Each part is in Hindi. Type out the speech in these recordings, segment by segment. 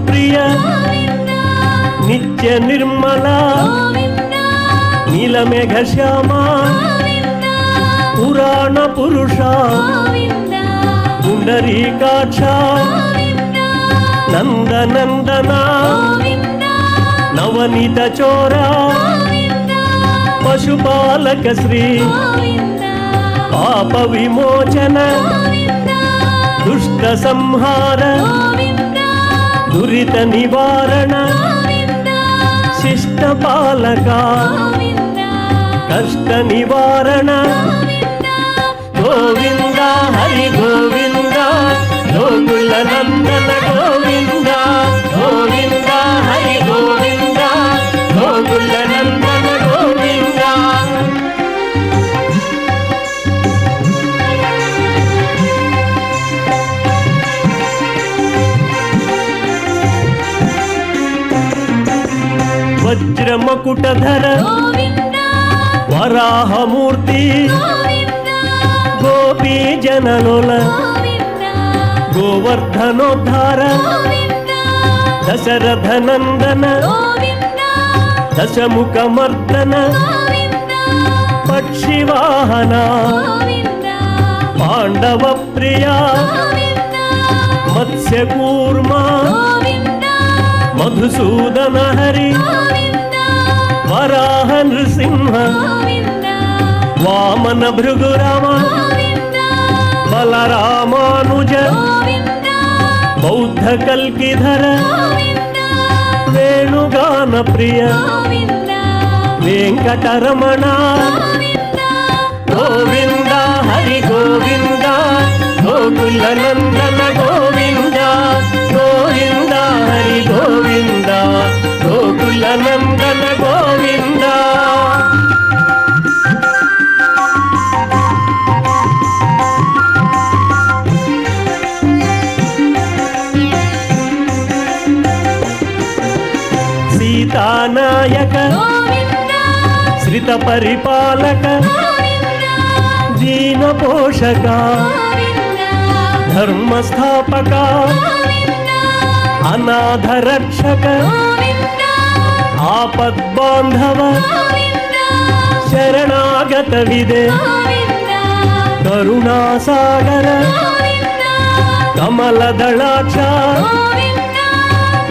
प्रिय नित्य निर्मला नीलमेघ श्यामा पुराण पुरुषा पुंडरीकाक्षा नंदनंदना नवनीत चोरा पशुपालक श्री पाप विमोचन दुष्ट संहार दुरित निवारण शिष्ट पालका कष्ट निवारण गोविंद हरि गोविंद गोकुल नंदन गोविंद गोविंद हरि गोविंद गोकुल नंदन गोविंद। वज्र मकुटधर वराह मूर्ति गोपी जनलोल गोवर्धनोद्धार दशरथ नंदन दशमुख मर्दन पक्षिवाहना पांडव प्रिया मत्स्य कूर्मा मधुसूदन हरि वराह नृसिंह वामन भृगुराम बलरामानुज बौद्ध कल्किधर वेणुगान प्रिय वेंकटरमण गोविंद हरि गोविंद गोकुल नंदन गोविंद गोविंद हरि गोविंद गोकुल नंदन गोविंद। सीतानायक श्रित परिपालक दीन पोषक धर्म स्थापक अनाथ रक्षक आपद बांधव शरणागत विदे करुणा सागर कमल दलाक्ष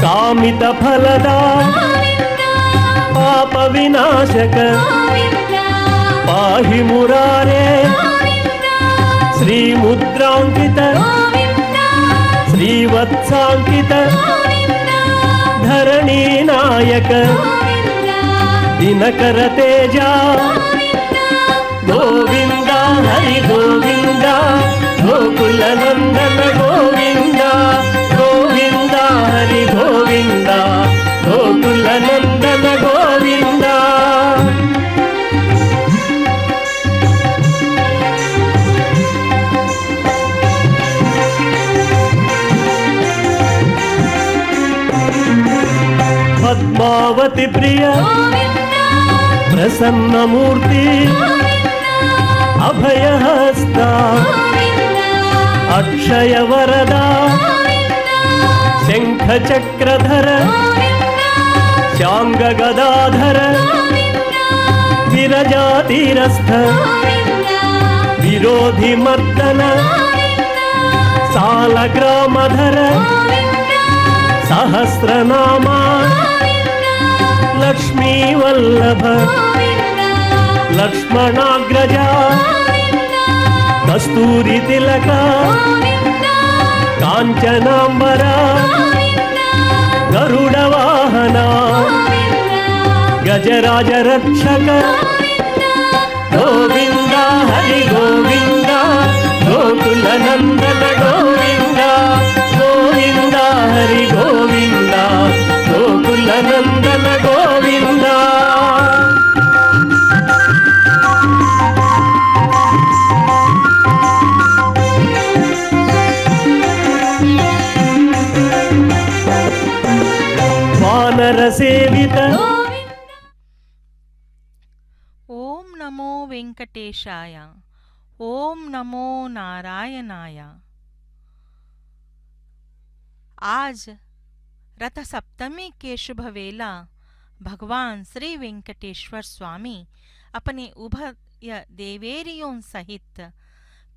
कामित फलदा पाप विनाशक पाहि मुरारे श्री मुद्रांकित श्रीवत्सांकित धरणी नायक दिनकर तेजा गोविंद हरि गोविंद गोकुल नंदन गोविंद गोविंद हरि गोविंद गोकुल नंदन गोविंद। पद्मावती प्रिय प्रसन्न मूर्ति अभय हस्ता अक्षय वरदा शंख चक्रधर शांग गदाधर विरजातिरस्थ विरोधि मर्दन सालग्रामधर सहस्रनामा लक्ष्मी वल्लभ लक्ष्मणाग्रजा कस्तूरी तिलक कांचनांबरा गरुड़ वाहना गजराज रक्षक गोविंद हरि गोविंद गोकुल नंदन गोविंद गोविंद हरि गोविंद गोकुल नंदन गोविंद। वानर सेवित ओम नमो वेंकटेशाय ओम नमो नारायणाय। आज रथ सप्तमी के शुभ वेला भगवान श्री वेंकटेश्वर स्वामी अपने उभय देवेरियों सहित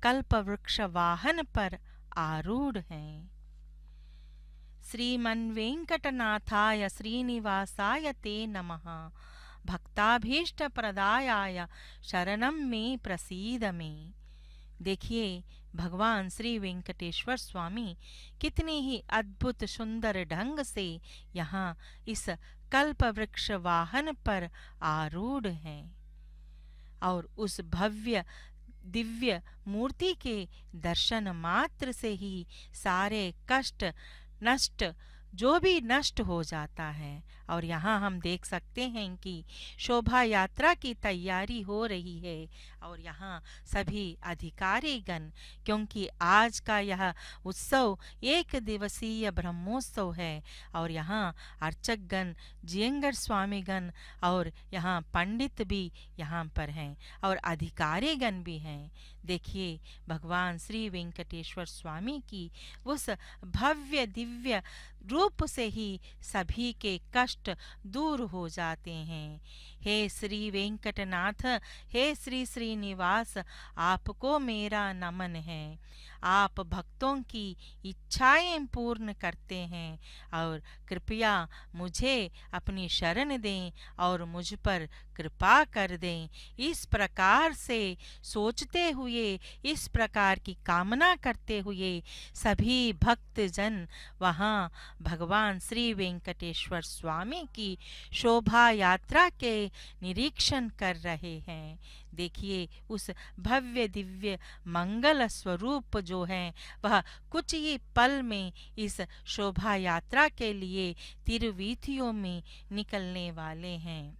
कल्प वृक्ष वाहन पर आरूढ़ हैं। श्रीमन् वेंकटनाथाय श्रीनिवासाय ते नमः। भक्ताभीष्ट प्रदायाय शरणम में प्रसीद में। देखिए भगवान श्री वेंकटेश्वर स्वामी कितने ही अद्भुत सुंदर ढंग से यहाँ इस कल्प वृक्ष वाहन पर आरूढ़ हैं और उस भव्य दिव्य मूर्ति के दर्शन मात्र से ही सारे कष्ट नष्ट जो भी नष्ट हो जाता है। और यहाँ हम देख सकते हैं कि शोभा यात्रा की तैयारी हो रही है और यहाँ सभी अधिकारीगण, क्योंकि आज का यह उत्सव एक दिवसीय ब्रह्मोत्सव है और यहाँ अर्चकगण, जियंगर स्वामीगण और यहाँ पंडित भी यहाँ पर हैं और अधिकारीगण भी हैं। देखिए भगवान श्री वेंकटेश्वर स्वामी की उस भव्य दिव्य रूप से ही सभी के कष्ट दूर हो जाते हैं। हे श्री वेंकटनाथ, हे श्री श्रीनिवास, आपको मेरा नमन है। आप भक्तों की इच्छाएं पूर्ण करते हैं और कृपया मुझे अपनी शरण दें और मुझ पर कृपा कर दें। इस प्रकार से सोचते हुए, इस प्रकार की कामना करते हुए सभी भक्तजन वहाँ भगवान श्री वेंकटेश्वर स्वामी की शोभा यात्रा के निरीक्षण कर रहे हैं। देखिए उस भव्य दिव्य मंगल स्वरूप जो है वह कुछ ही पल में इस शोभा यात्रा के लिए तिरुवीथियों में निकलने वाले हैं।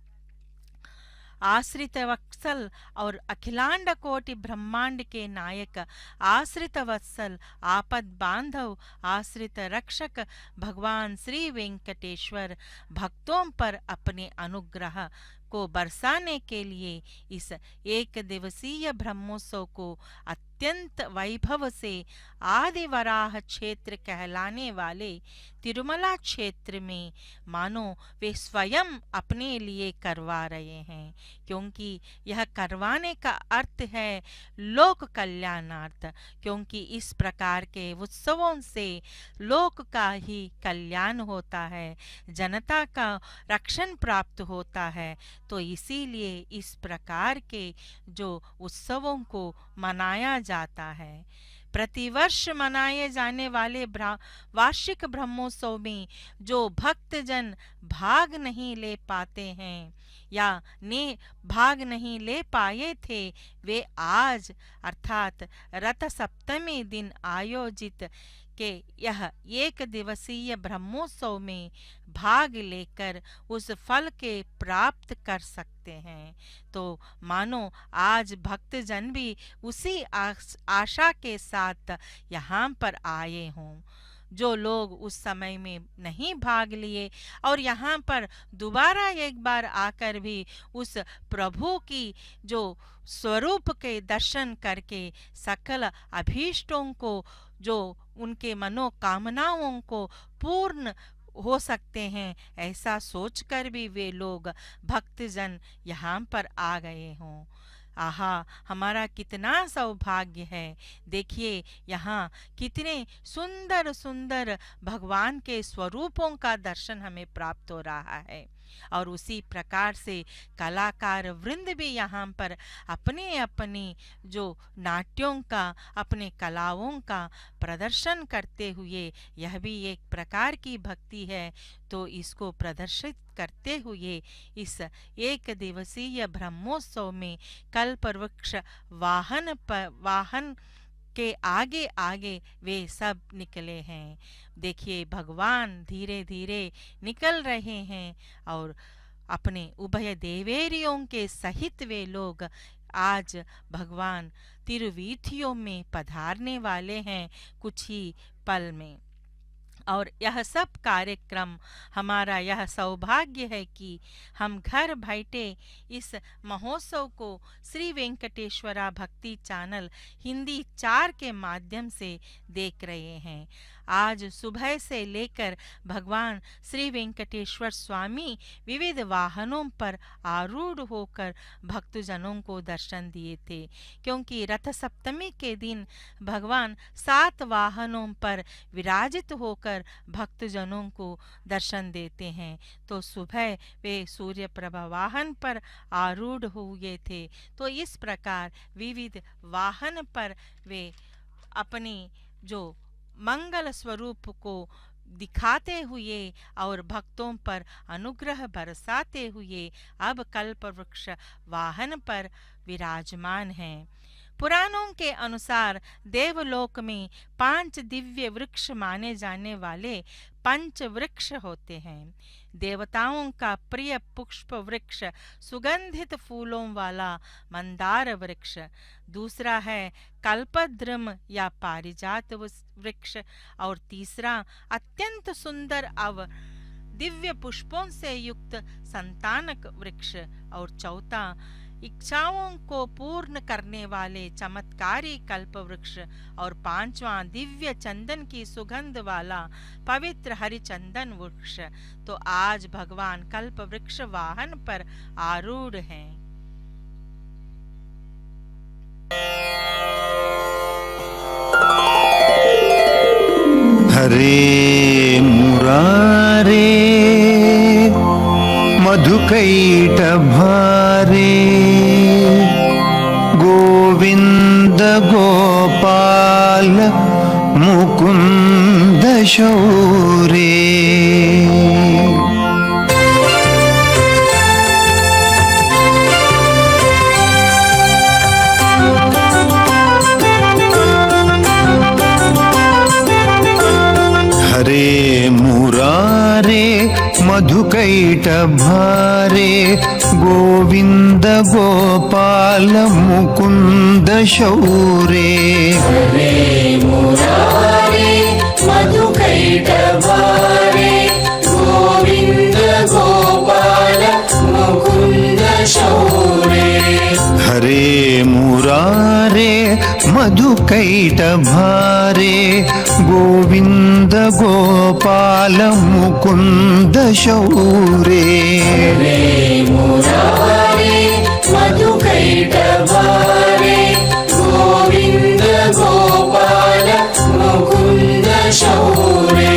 आश्रित वत्सल और अखिलांड कोटि ब्रह्मांड के नायक, आश्रित वत्सल, आपद बांधव, आश्रित रक्षक भगवान श्री वेंकटेश्वर भक्तों पर अपने अनुग्रह को बरसाने के लिए इस एक दिवसीय ब्रह्मोत्सव को अत्यंत वैभव से आदि वराह क्षेत्र कहलाने वाले तिरुमला क्षेत्र में मानो वे स्वयं अपने लिए करवा रहे हैं, क्योंकि यह करवाने का अर्थ है लोक कल्याणार्थ। क्योंकि इस प्रकार के उत्सवों से लोक का ही कल्याण होता है, जनता का रक्षण प्राप्त होता है। तो इसीलिए इस प्रकार के जो उत्सवों को मनाया जाता है। प्रतिवर्ष मनाए जाने वाले वार्षिक ब्रह्मोत्सव में जो भक्तजन भाग नहीं ले पाते हैं या ने भाग नहीं ले पाए थे, वे आज अर्थात रथ सप्तमी दिन आयोजित के यह एक दिवसीय ब्रह्मोत्सव में भाग लेकर उस फल के प्राप्त कर सकते हैं। तो मानो आज भक्तजन भी उसी आशा के साथ यहाँ पर आए हों। जो लोग उस समय में नहीं भाग लिए और यहाँ पर दोबारा एक बार आकर भी उस प्रभु की जो स्वरूप के दर्शन करके सकल अभीष्टों को, जो उनके मनोकामनाओं को पूर्ण हो सकते हैं, ऐसा सोचकर भी वे लोग भक्तजन यहाँ पर आ गए हों। आहा, हमारा कितना सौभाग्य है। देखिए यहाँ कितने सुंदर सुंदर भगवान के स्वरूपों का दर्शन हमें प्राप्त हो रहा है और उसी प्रकार से कलाकार वृंद भी यहाँ पर अपने अपने जो नाट्यों का, अपने कलाओं का प्रदर्शन करते हुए, यह भी एक प्रकार की भक्ति है, तो इसको प्रदर्शित करते हुए इस एक दिवसीय ब्रह्मोत्सव में कल्पवृक्ष वाहन के आगे आगे वे सब निकले हैं। देखिए भगवान धीरे धीरे निकल रहे हैं और अपने उभय देवेरियों के सहित वे लोग आज भगवान तिरुवीथियों में पधारने वाले हैं कुछ ही पल में। और यह सब कार्यक्रम, हमारा यह सौभाग्य है कि हम घर बैठे इस महोत्सव को श्री वेंकटेश्वरा भक्ति चैनल हिंदी 4 के माध्यम से देख रहे हैं। आज सुबह से लेकर भगवान श्री वेंकटेश्वर स्वामी विविध वाहनों पर आरूढ़ होकर भक्तजनों को दर्शन दिए थे, क्योंकि रथ सप्तमी के दिन भगवान 7 वाहनों पर विराजित होकर भक्तजनों को दर्शन देते हैं। तो सुबह वे सूर्य प्रभा वाहन पर आरूढ़ हुए थे। तो इस प्रकार विविध वाहन पर वे अपनी जो मंगल स्वरूप को दिखाते हुए और भक्तों पर अनुग्रह बरसाते हुए अब कल्प वृक्ष वाहन पर विराजमान हैं। पुराणों के अनुसार देवलोक में 5 दिव्य वृक्ष माने जाने वाले पंच वृक्ष होते हैं। देवताओं का प्रिय पुष्प वृक्ष सुगंधित फूलों वाला मंदार वृक्ष, दूसरा है कल्पद्रुम या पारिजात वृक्ष, और तीसरा अत्यंत सुंदर दिव्य पुष्पों से युक्त संतानक वृक्ष, और चौथा इच्छाओं को पूर्ण करने वाले चमत्कारी कल्प वृक्ष, और 5वां दिव्य चंदन की सुगंध वाला पवित्र हरिचंदन वृक्ष। तो आज भगवान कल्प वृक्ष वाहन पर आरूढ़ हैं। हरे मुरारे मधुकैटभारे गोविंद गोपाल मुकुंद शौरे। हरे मुरारे मधुकैटभारे गोविंद गोपाल मुकुंद शौरे। हरे मुरारे मधुकैटभारे गोविंद गोपाल मुकुंद शौरे। हरे मुरारे मधुकैटभारे गोविंद गोपाल मुकुंद शौरे। हरे मुरारे मधुकैटभारे गोविंद गोपाल मुकुंद शौरे।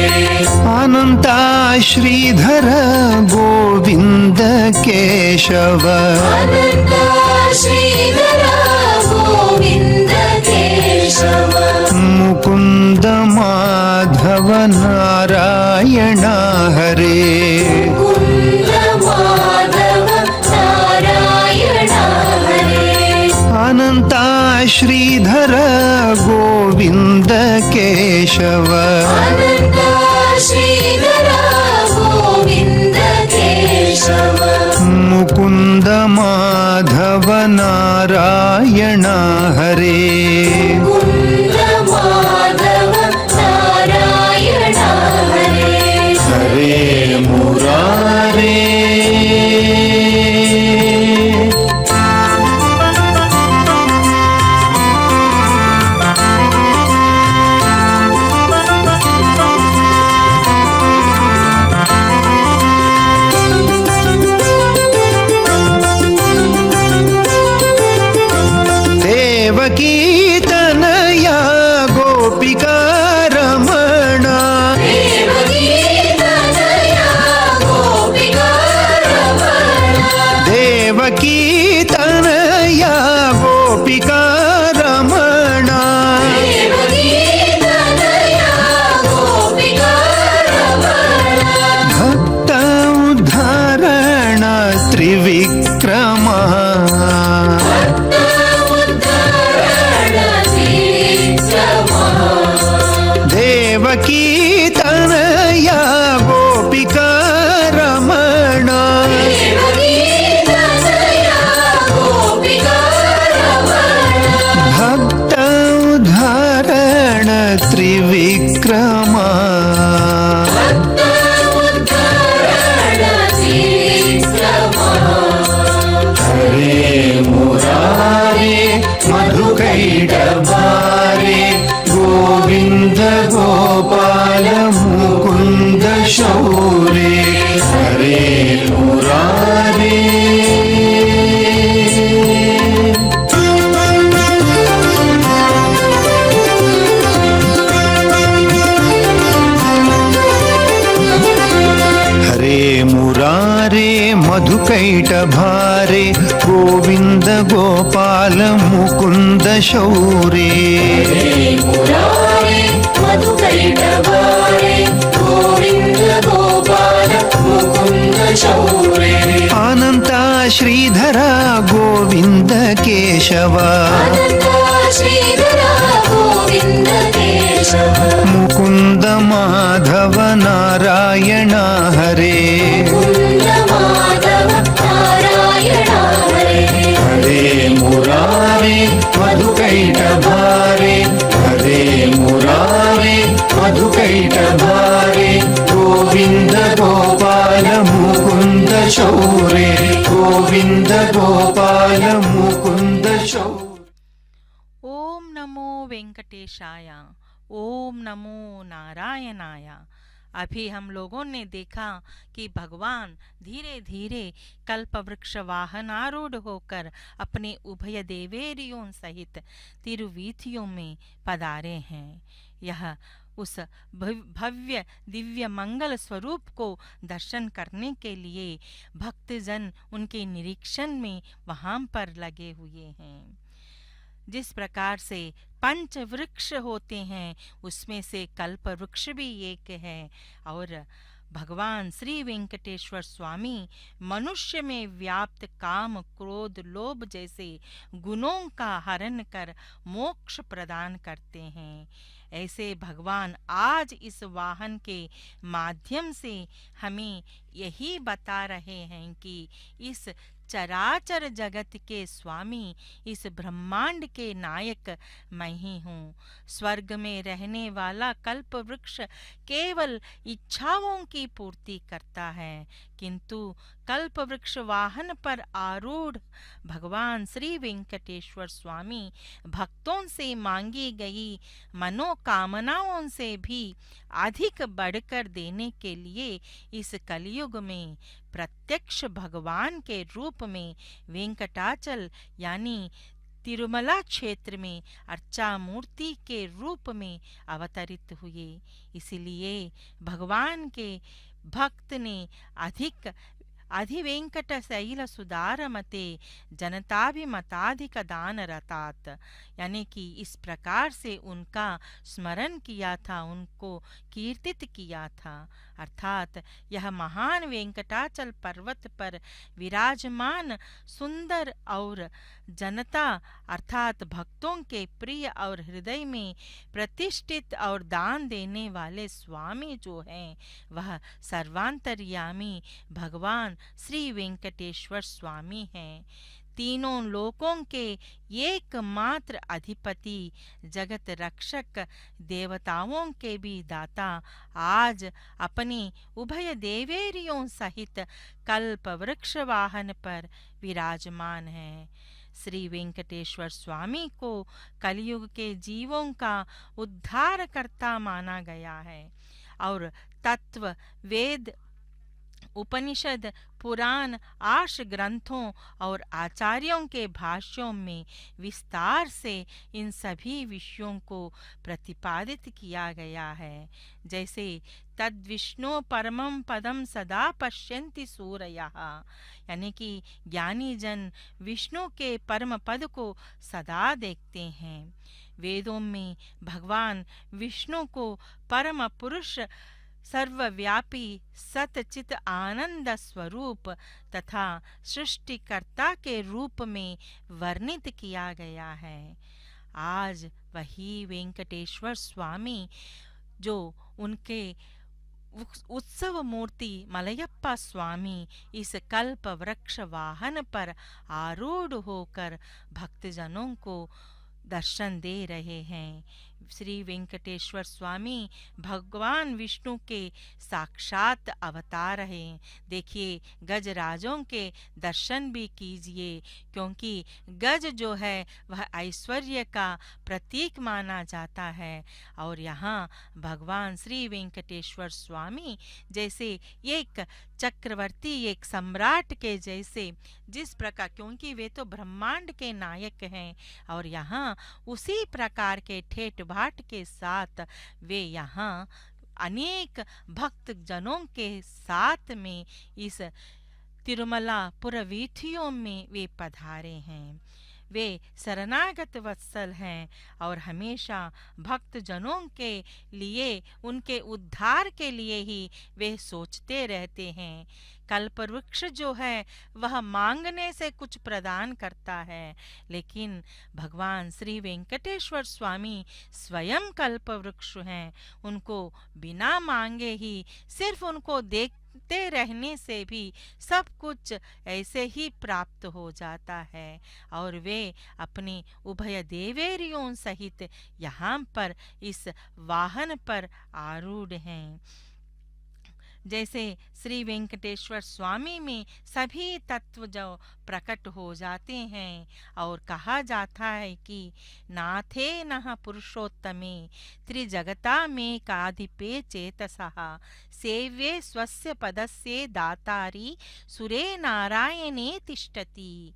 अनंता श्रीधर गोविंद केशव। अनंता श्रीधर गोविंद केशव। मुकुंद माधव नारायण हरे। मुकुंद माधव नारायण हरे। अनंता श्रीधर गोविंद केशव। अनंता श्रीधर गोविंद केशव। मुकुंद माधव नारायण हरे। मुकुंद माधव नारायण हरे। हरे मुरारे देवकी तनया गोपिका रमणा। देवकी तनया गोपिका रमणा। देवकी तनया गोपिका रमणा। देवकी तनया गोपिका रमणा। भक्त उद्धारण त्रिविक्रमा। देवकी तनया गोपिका रमणा। देवकी तनया गोपिका रमणा। भक्त उद्धारण त्रिविक्रमा। उद्धारण त्रिविक्रमा। हरे मधुकैटभारे गोविन्द गोपाल मुकुन्द शौरे मुरारे मधुकैटभारे गोविन्द गोपाल मुकुन्द शौरे अनन्ता श्रीधरा गोविन्द केशव अनन्ता श्रीधरा गोविन्द केशव मुकुन्द माधव नारायण हरे मुकुन्द माधव नारायण हरे हरे मुरारे मधुकैटभारे हरे मुरारे मधुकैटभारे गोविन्द गोपाल मुकुन्द शौरे गोविन्द गोपाल मुकुन्द शौरे। ओम नमो वेंकटेशाय, ओम नमो नारायणाय। अभी हम लोगों ने देखा कि भगवान धीरे धीरे कल्पवृक्ष वाहनारूढ़ होकर अपने उभय देवेरियों सहित तिरुवीथियों में पधारे हैं। यह उस भव्य दिव्य मंगल स्वरूप को दर्शन करने के लिए भक्तजन उनके निरीक्षण में वहां पर लगे हुए हैं। जिस प्रकार से पंच वृक्ष होते हैं उसमें से कल्प वृक्ष भी एक है और भगवान श्री वेंकटेश्वर स्वामी मनुष्य में व्याप्त काम क्रोध लोभ जैसे गुणों का हरण कर मोक्ष प्रदान करते हैं। ऐसे भगवान आज इस वाहन के माध्यम से हमें यही बता रहे हैं कि इस चराचर जगत के स्वामी, इस ब्रह्मांड के नायक मैं ही हूँ। स्वर्ग में रहने वाला कल्प वृक्ष केवल इच्छाओं की पूर्ति करता है, किंतु कल्प वृक्ष वाहन पर आरूढ़ भगवान श्री वेंकटेश्वर स्वामी भक्तों से मांगी गई मनोकामनाओं से भी अधिक बढ़कर देने के लिए इस कलयुग में प्रत्यक्ष भगवान के रूप में वेंकटाचल यानी तिरुमला क्षेत्र में अर्चा मूर्ति के रूप में अवतरित हुए। इसलिए भगवान के भक्त ने अधिवेंकट शैल सुदार मते जनताभिमताधिक दान रतात, यानी कि इस प्रकार से उनका स्मरण किया था, उनको कीर्तित किया था। अर्थात यह महान वेंकटाचल पर्वत पर विराजमान सुंदर और जनता अर्थात भक्तों के प्रिय और हृदय में प्रतिष्ठित और दान देने वाले स्वामी जो हैं वह सर्वांतर्यामी भगवान श्री वेंकटेश्वर स्वामी हैं। तीनों लोकों के एकमात्र अधिपति जगत रक्षक देवताओं के भी दाता आज अपने उभय देवेरियों सहित कल्प वृक्ष वाहन पर विराजमान है। श्री वेंकटेश्वर स्वामी को कलयुग के जीवों का उद्धारकर्ता माना गया है और तत्व वेद उपनिषद पुराण आर्ष ग्रंथों और आचार्यों के भाष्यों में विस्तार से इन सभी विषयों को प्रतिपादित किया गया है। जैसे तद विष्णु परमं पदम सदा पश्यन्ति सूरयः, यानी कि ज्ञानी जन विष्णु के परम पद को सदा देखते हैं। वेदों में भगवान विष्णु को परम पुरुष सर्वव्यापी सतचित आनंद स्वरूप तथा सृष्टिकर्ता के रूप में वर्णित किया गया है। आज वही वेंकटेश्वर स्वामी जो उनके उत्सव मूर्ति मलयप्पा स्वामी इस कल्प वृक्ष वाहन पर आरूढ़ होकर भक्तजनों को दर्शन दे रहे हैं। श्री वेंकटेश्वर स्वामी भगवान विष्णु के साक्षात अवतार हैं। देखिए गजराजों के दर्शन भी कीजिए, क्योंकि गज जो है वह ऐश्वर्य का प्रतीक माना जाता है और यहाँ भगवान श्री वेंकटेश्वर स्वामी जैसे एक चक्रवर्ती एक सम्राट के जैसे जिस प्रकार, क्योंकि वे तो ब्रह्मांड के नायक हैं और यहाँ उसी प्रकार के ठेठ बाट के साथ वे यहाँ अनेक भक्त जनों के साथ में इस तिरुमला पुरवीथियों में वे पधारे हैं। वे शरणागत वत्सल हैं और हमेशा भक्त जनों के लिए, उनके उद्धार के लिए ही वे सोचते रहते हैं। कल्पवृक्ष जो है वह मांगने से कुछ प्रदान करता है, लेकिन भगवान श्री वेंकटेश्वर स्वामी स्वयं कल्पवृक्ष हैं। उनको बिना मांगे ही, सिर्फ उनको देखते रहने से भी सब कुछ ऐसे ही प्राप्त हो जाता है और वे अपने उभय देवेरियों सहित यहाँ पर इस वाहन पर आरूढ़ हैं। जैसे श्री वेंकटेश्वर स्वामी में सभी तत्व जो प्रकट हो जाते हैं और कहा जाता है कि नाथे नः पुरुषोत्तमे त्रिजगता में काधिपे चेतसः सेव्ये स्वस्य पदस्य दातारी सुरे नारायणे तिष्ठति।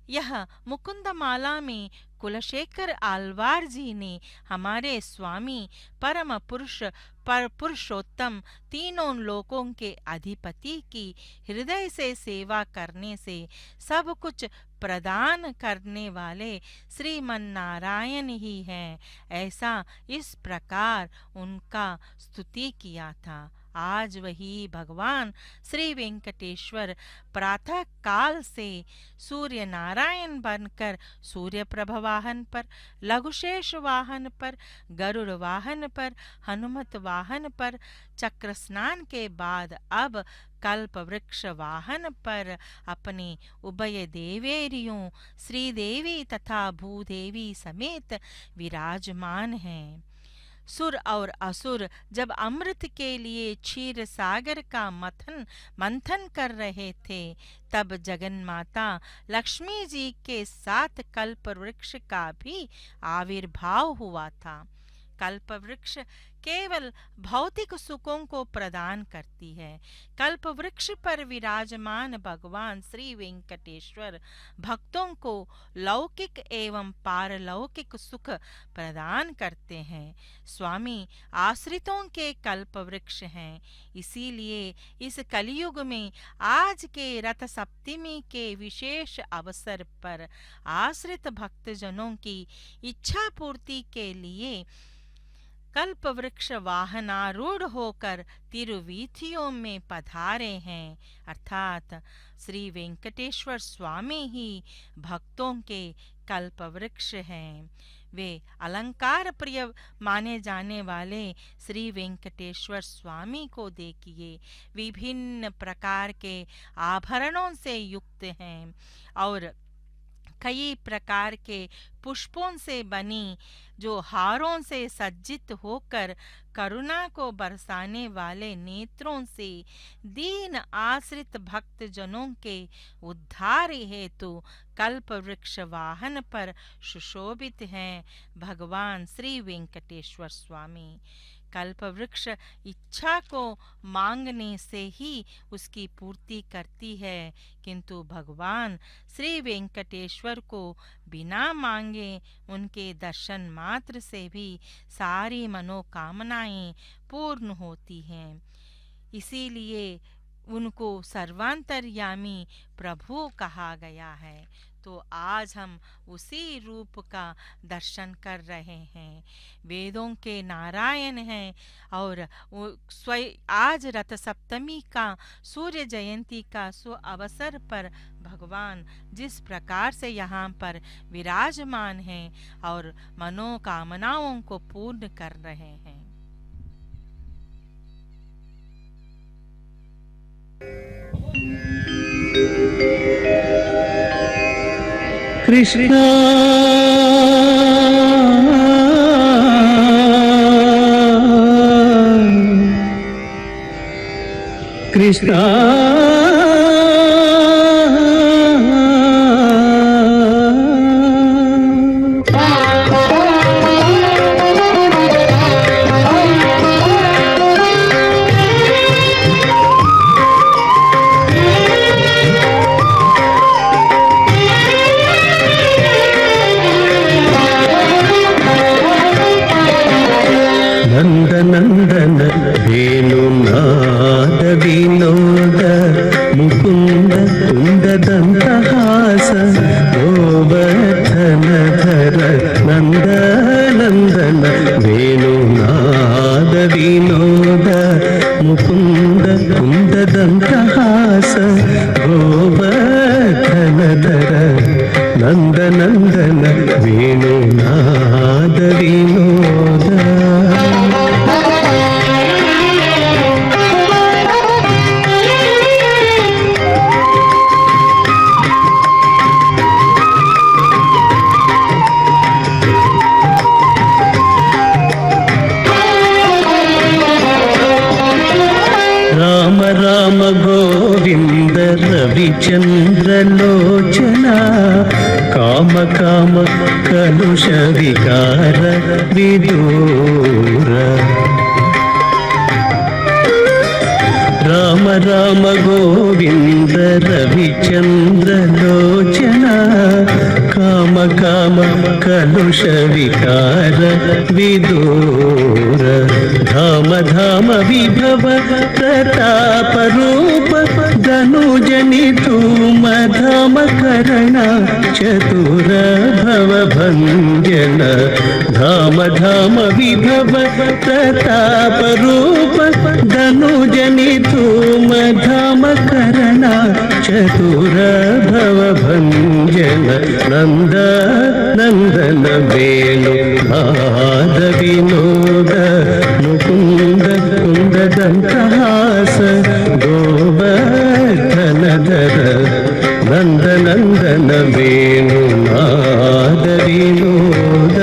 यह मुकुंदमाला में कुलशेखर आलवार जी ने हमारे स्वामी परम पुरुष पर पुरुषोत्तम तीनों लोकों के अधिपति की हृदय से सेवा करने से सब कुछ प्रदान करने वाले श्रीमन्नारायण ही हैं, ऐसा इस प्रकार उनका स्तुति किया था। आज वही भगवान श्री वेंकटेश्वर प्रातः काल से सूर्य नारायण बनकर सूर्य प्रभ वाहन पर, लघुशेष वाहन पर, गरुड़ वाहन पर, हनुमत वाहन पर, चक्र स्नान के बाद अब कल्प वृक्ष वाहन पर अपने उभय देवेरियों श्रीदेवी तथा भूदेवी समेत विराजमान हैं। सुर और असुर जब अमृत के लिए क्षीर सागर का मंथन कर रहे थे, तब जगन्माता लक्ष्मी जी के साथ कल्प वृक्ष का भी आविर्भाव हुआ था। कल्प वृक्ष केवल भौतिक सुखों को प्रदान करती है। कल्प वृक्ष पर विराजमान भगवान श्री वेंकटेश्वर भक्तों को लौकिक एवं पारलौकिक सुख प्रदान करते हैं। स्वामी आश्रितों के कल्प वृक्ष हैं। इसीलिए इस कलयुग में आज के रथ सप्तमी के विशेष अवसर पर आश्रित भक्तजनों की इच्छा पूर्ति के लिए कल्प वृक्ष वाहनारूढ़ होकर तिरुवीथियों में पधारे हैं, अर्थात श्री वेंकटेश्वर स्वामी ही भक्तों के कल्प वृक्ष हैं। वे अलंकार प्रिय माने जाने वाले श्री वेंकटेश्वर स्वामी को देखिए, विभिन्न प्रकार के आभरणों से युक्त हैं और कई प्रकार के पुष्पों से बनी जो हारों से सज्जित होकर करुणा को बरसाने वाले नेत्रों से दीन आश्रित भक्त जनों के उद्धार हेतु कल्प वृक्ष वाहन पर सुशोभित हैं भगवान श्री वेंकटेश्वर स्वामी। कल्प वृक्ष इच्छा को मांगने से ही उसकी पूर्ति करती है, किंतु भगवान श्री वेंकटेश्वर को बिना मांगे उनके दर्शन मात्र से भी सारी मनोकामनाएं पूर्ण होती हैं। इसीलिए उनको सर्वांतर्यामी प्रभु कहा गया है। तो आज हम उसी रूप का दर्शन कर रहे हैं। वेदों के नारायण हैं और आज रथ सप्तमी का सूर्य जयंती का सु अवसर पर भगवान जिस प्रकार से यहाँ पर विराजमान हैं और मनोकामनाओं को पूर्ण कर रहे हैं। कृष्ण कृष्ण नंदन धेनुनाद विनोद ನಂದನಂದನ ವೇಣುನಾದ ವಿನೋದ రామ రామ గోవింద రవిచంద్రలోచన కామ కామ కలుష వికార విదూర రామ రామ గోవింద రవిచంద్రలోచన కామ కామ కలుష వికార విదూర ధామ ధామ విభవ ప్రతాప రూప ధనుజని ధూమ ధామ కరణ చతుర భవ భంజన ధామ ధామ విభవ ప్రతాప రూప ధనుజని ధూమ ధామ కరణ చతుర భవ భంజన నంద నందన వేణు నాద వినోద ముకుంద కుంద దంతహాಸ గోవర్ధనధర నంద నందన వేణు నాద వినోద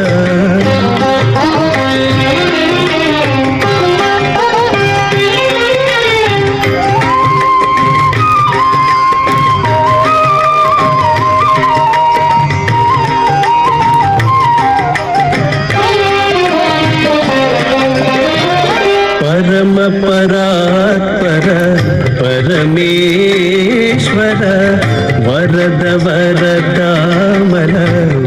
పరమ పరాత్పర పరమేశ్వర వరద వరదామన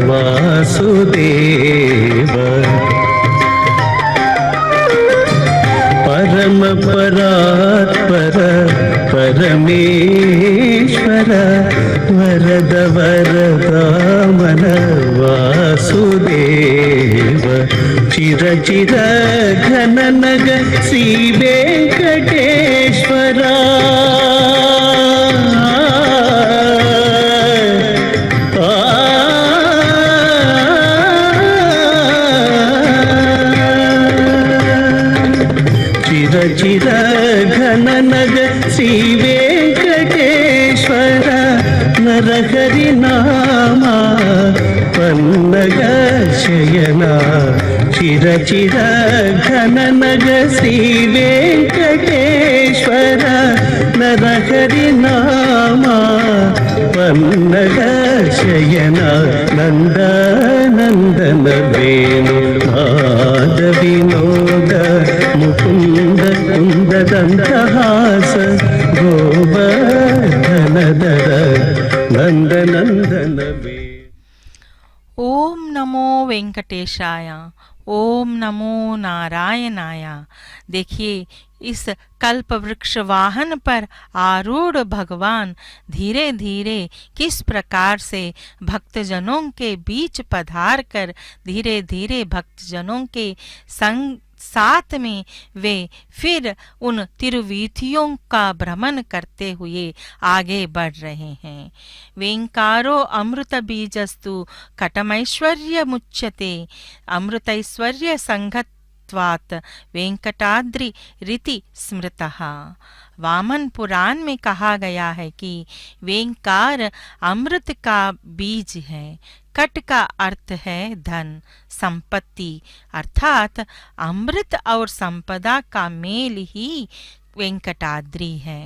వాసుదేవ పరమ పరాత్పర పరమేశ్వర వరద వరదామన వాసుదేవ చిర చిర ఘన నగ శ్రీ వెంకటేశ్వర చిర చిర ఘన నగ శ్రీ వెంకటేశ్వర నరహరి నామా పన్నగ శయన చిర చిర ఘన నగ శ్రీ వెంకటేశ్వర నరహరి నామా పన్నగ శయన నంద నందన వేణు నాద వినోద ముకుంద కుంద దంతహాಸ గోవర్ధనధర నంద నందన వే ओम नमो वेंकटेशाय, ओम नमो नारायणाय। देखिए इस कल्प वृक्ष वाहन पर आरूढ़ भगवान धीरे धीरे किस प्रकार से भक्तजनों के बीच पधार कर धीरे धीरे भक्तजनों के संग साथ में वे फिर उन तिरुवीथियों का भ्रमण करते हुए आगे बढ़ रहे हैं। वेंकारो अमृत बीजस्तु कटमैश्वर्य मुच्यते, अमृतैश्वर्य संगत्वात् वेंकटाद्रि रीति स्मृतः। वामन पुराण में कहा गया है कि वेंकार अमृत का बीज है। कट का अर्थ है धन संपत्ति, अर्थात अमृत और संपदा का मेल ही वेंकटाद्रि है।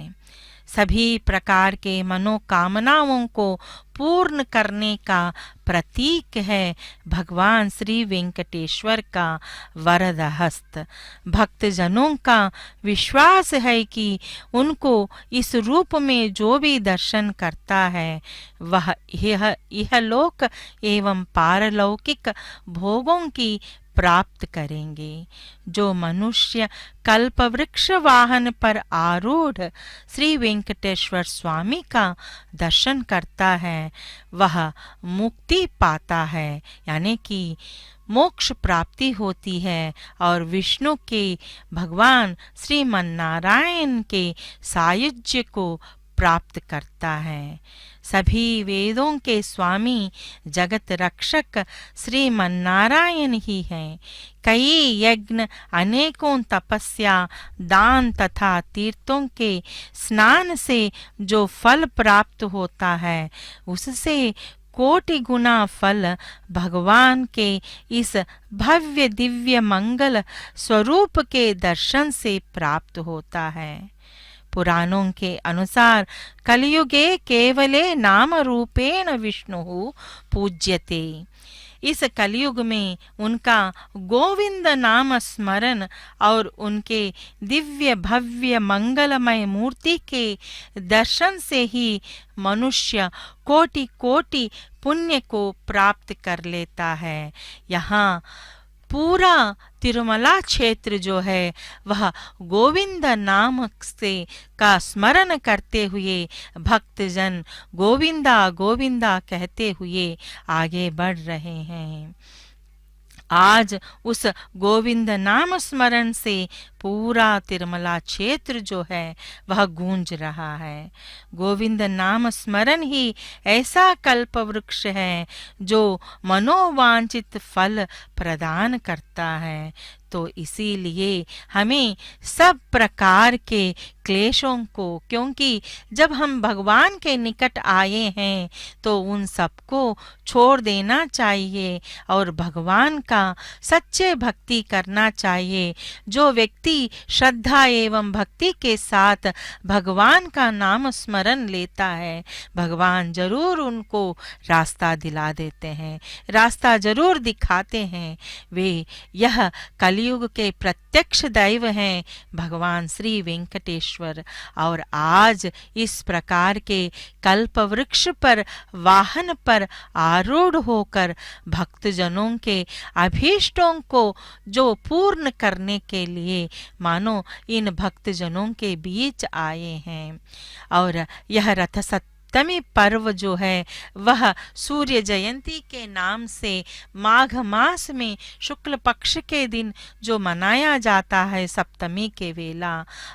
सभी प्रकार के मनोकामनाओं को पूर्ण करने का प्रतीक है भगवान श्री वेंकटेश्वर का वरद हस्त। भक्तजनों का विश्वास है कि उनको इस रूप में जो भी दर्शन करता है वह इहलोक एवं पारलौकिक भोगों की प्राप्त करेंगे। जो मनुष्य कल्पवृक्ष वाहन पर आरूढ़ श्री वेंकटेश्वर स्वामी का दर्शन करता है वह मुक्ति पाता है, यानी कि मोक्ष प्राप्ति होती है और विष्णु के भगवान श्रीमन्नारायण के सायुज्य को प्राप्त करता है। सभी वेदों के स्वामी जगत रक्षक श्रीमन्नारायण ही हैं। कई यज्ञ, अनेकों तपस्या, दान तथा तीर्थों के स्नान से जो फल प्राप्त होता है, उससे कोटि गुना फल भगवान के इस भव्य दिव्य मंगल स्वरूप के दर्शन से प्राप्त होता है। पुराणों के अनुसार कलियुगे केवले नाम रूपेण विष्णु पूज्यते। इस कलयुग में उनका गोविंद नाम स्मरण और उनके दिव्य भव्य मंगलमय मूर्ति के दर्शन से ही मनुष्य कोटि कोटि पुण्य को प्राप्त कर लेता है। यहाँ पूरा तिरुमला क्षेत्र जो है वह गोविंद नाम से का स्मरण करते हुए भक्तजन गोविंदा गोविंदा कहते हुए आगे बढ़ रहे हैं। आज उस गोविंद नाम स्मरण से पूरा तिरुमला क्षेत्र जो है वह गूंज रहा है। गोविंद नाम स्मरण ही ऐसा कल्प वृक्ष है जो मनोवांछित फल प्रदान करता है। तो इसीलिए हमें सब प्रकार के क्लेशों को, क्योंकि जब हम भगवान के निकट आए हैं तो उन सबको छोड़ देना चाहिए और भगवान का सच्चे भक्ति करना चाहिए। जो व्यक्ति श्रद्धा एवं भक्ति के साथ भगवान का नाम स्मरण लेता है, भगवान जरूर उनको रास्ता दिला देते हैं, रास्ता जरूर दिखाते हैं। वे यह कलयुग के प्रत्यक्ष दैव हैं भगवान श्री वेंकटेश्वर। और आज इस प्रकार के कल्प वृक्ष पर वाहन पर आरूढ़ होकर भक्तजनों के अभीष्टों को जो पूर्ण करने के लिए मानो इन भक्तजनों के बीच आए हैं। और यह रथ सप्तमी पर्व जो है वह सूर्य जयंती के नाम से माघ मास में शुक्ल पक्ष के दिन जो मनाया जाता है सप्तमी के वेला।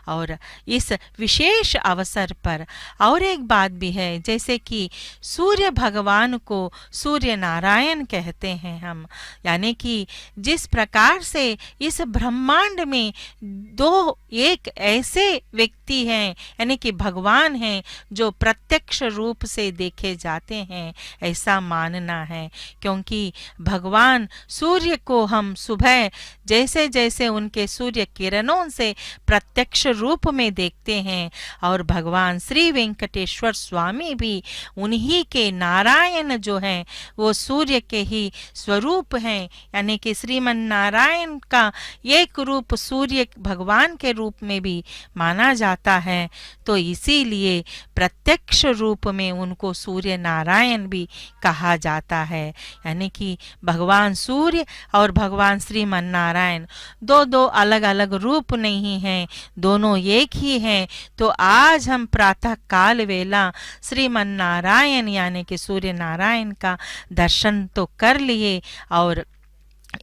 और इस विशेष अवसर पर और एक बात भी है, जैसे कि सूर्य भगवान को सूर्य नारायण कहते हैं हम, यानी कि जिस प्रकार से इस ब्रह्मांड में दो एक ऐसे व्यक्ति हैं यानी कि भगवान हैं जो प्रत्यक्ष रूप से देखे जाते हैं, ऐसा मानना है। क्योंकि भगवान सूर्य को हम सुबह जैसे जैसे उनके सूर्य किरणों से प्रत्यक्ष रूप में देखते हैं, और भगवान श्री वेंकटेश्वर स्वामी भी उन्हीं के नारायण जो हैं वो सूर्य के ही स्वरूप हैं, यानी कि श्रीमन नारायण का एक रूप सूर्य भगवान के रूप में भी माना जाता है। तो इसीलिए प्रत्यक्ष रूप में उनको सूर्य नारायण भी कहा जाता है, यानी कि भगवान सूर्य और भगवान श्रीमन नारायण दो दो अलग अलग रूप नहीं हैं, दोनों एक ही हैं। तो आज हम प्रातः काल वेला श्रीमन नारायण यानी कि सूर्य नारायण का दर्शन तो कर लिए, और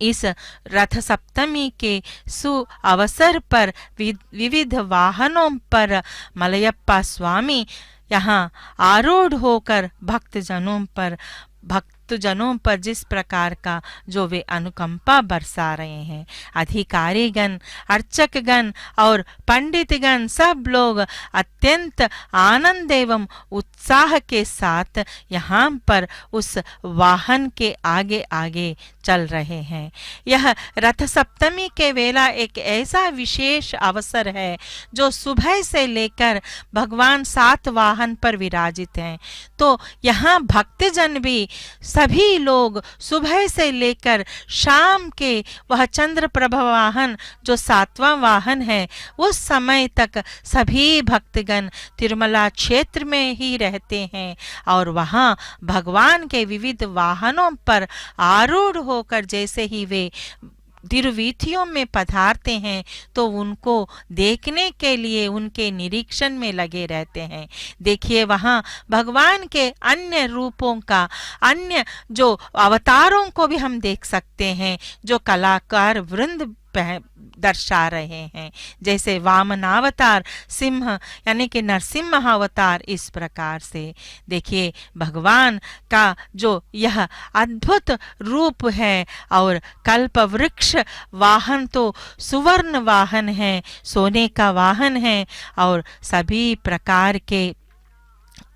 इस रथ सप्तमी के सु अवसर पर विविध वाहनों पर मलयप्पा स्वामी यहाँ आरूढ़ होकर भक्तजनों पर जिस प्रकार का जो वे अनुकंपा बरसा रहे हैं, अधिकारीगण, अर्चकगण और पंडितगण सब लोग अत्यंत आनंद एवं उत्साह के साथ यहाँ पर उस वाहन के आगे आगे चल रहे हैं। यह रथ सप्तमी के वेला एक ऐसा विशेष अवसर है जो सुबह से लेकर भगवान 7 वाहन पर विराजित हैं। तो यहाँ भक्तजन भी सभी लोग सुबह से लेकर शाम के वह चंद्र प्रभा वाहन जो 7वां वाहन है उस समय तक सभी भक्तगण तिरुमला क्षेत्र में ही रहते हैं, और वहाँ भगवान के विविध वाहनों पर आरूढ़ होकर जैसे ही वे तिरुवीथियों में पधारते हैं तो उनको देखने के लिए उनके निरीक्षण में लगे रहते हैं। देखिए वहाँ भगवान के अन्य रूपों का, अन्य जो अवतारों को भी हम देख सकते हैं, जो कलाकार वृंद दर्शा रहे हैं। जैसे वामनावतार सिंह यानी कि नरसिम्हा अवतार, इस प्रकार से देखिए भगवान का जो यह अद्भुत रूप है। और कल्प वृक्ष वाहन तो सुवर्ण वाहन है, सोने का वाहन है, और सभी प्रकार के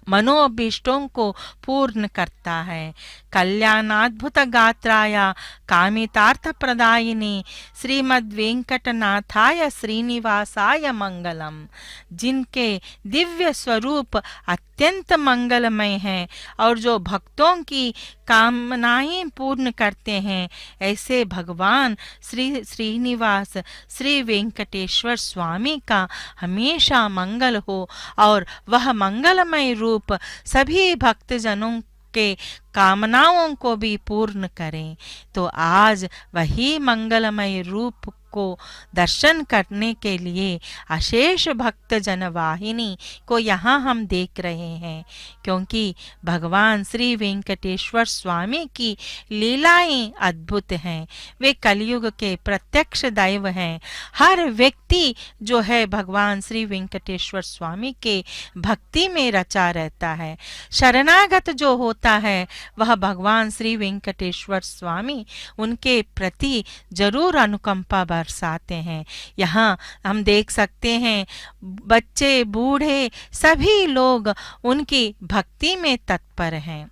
मनोभीष्टों को पूर्ण करता है। कल्याणाद्भुत गात्राय कामितार्थ प्रदायिनी श्रीमद् वेंकटनाथाय श्रीनिवासाय मंगलम। जिनके दिव्य स्वरूप अत्यंत मंगलमय हैं और जो भक्तों की कामनाएं पूर्ण करते हैं, ऐसे भगवान श्री श्रीनिवास श्री वेंकटेश्वर स्वामी का हमेशा मंगल हो और वह मंगलमय रूप सभी भक्तजनों के कामनाओं को भी पूर्ण करें। तो आज वही मंगलमय रूप को दर्शन करने के लिए अशेष भक्त जनवाहिनी को यहाँ हम देख रहे हैं, क्योंकि भगवान श्री वेंकटेश्वर स्वामी की लीलाएं अद्भुत हैं। वे कलयुग के प्रत्यक्ष दैव हैं। हर व्यक्ति जो है भगवान श्री वेंकटेश्वर स्वामी के भक्ति में रचा रहता है। शरणागत जो होता है वह भगवान श्री वेंकटेश्वर स्वामी उनके प्रति जरूर अनुकंपा बरसाते हैं। यहाँ हम देख सकते हैं बच्चे बूढ़े सभी लोग उनकी भक्ति में तत्पर हैं।